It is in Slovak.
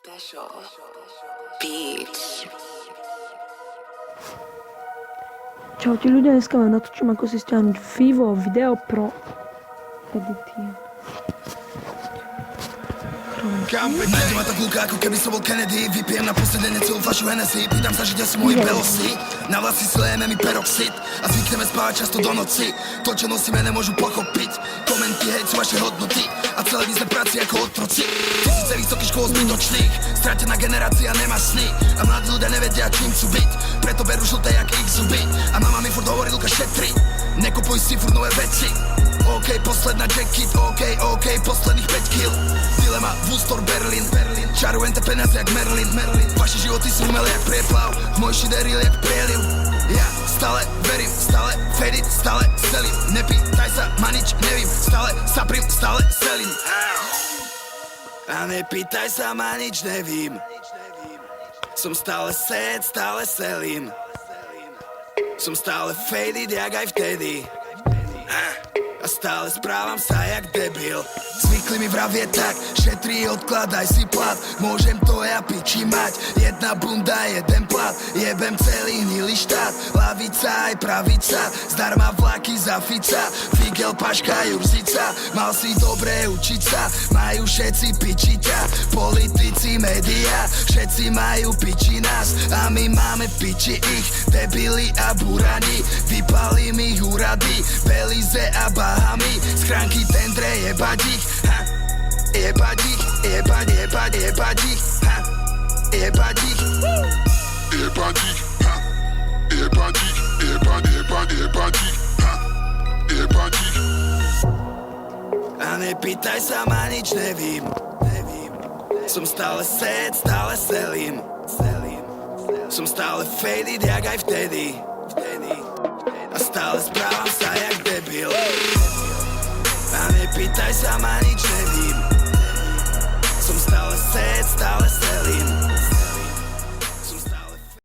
Special Beats. Čaute ľudia, dneska vám natočím, ako si stiahnuť Vivo Video Pro Edition. Nájde ma tá kúka, ako keby som bol Kennedy. Vypijem na posledene celú fľašu Hennessy. Pýtam sa, že kde sú moji belosy. Na vlasy slejeme mi peroxid a zvykneme spávať často do noci. To, čo nosíme, nemôžu pochopiť. Komenty, hejt sú vaše hodnoty a celé dní sme práci ako otroci. Tisíce vysokých škôl zbytočných, stratená generácia nemá sny a mladí ľudia nevedia, čím chcú byť. Preto berú žlté jak ich zuby a mama mi furt hovorí, Luka, šetri, nekupuj si furt nové veci. OK, posledná jacket, OK, posledných 5 kill. Dilema, Wustor, Berlin, čarujete peniaze jak Merlin. Vaše životy sú umelé jak prieplav, môj shit je real jak prieliv. Ja stále verím, stále faded, stále selím. Nepýtaj sa, ma nič nevím, stále saprím, stále selím. A nepýtaj sa, ma nič nevím. Som stále sad, stále selím. Som stále faded jak aj vtedy. A stále správam sa jak debil. Zvykli mi vravieť tak, šetri, odkladaj si plat. Môžem to ja piči mať, jedna bunda, jeden plat. Jebem celý hnilý štát, lavica aj pravica. Zdarma vlaky za Fica, Figel, Paška, Jurzica. Mal si dobre učiť sa, majú všetci piči ťa. Politici, média, všetci majú piči nás a my máme piči ich. Debili a burani, vypalím ich úrady, Belize a Bahamy, schránky, tendre, jebať ich. Jebať ich, jebať ich, jebať ich, jebať ich, jebať ich, jebať ich, jebať ich, jebať ich. A nepýtaj sa, ma nič nevím. Som stále sad, stále selím. Som stále faded, jak aj vtedy. A stále správam sa jak debil. A nepýtaj sa, ma nič nevím. Som stále sad, stále selím.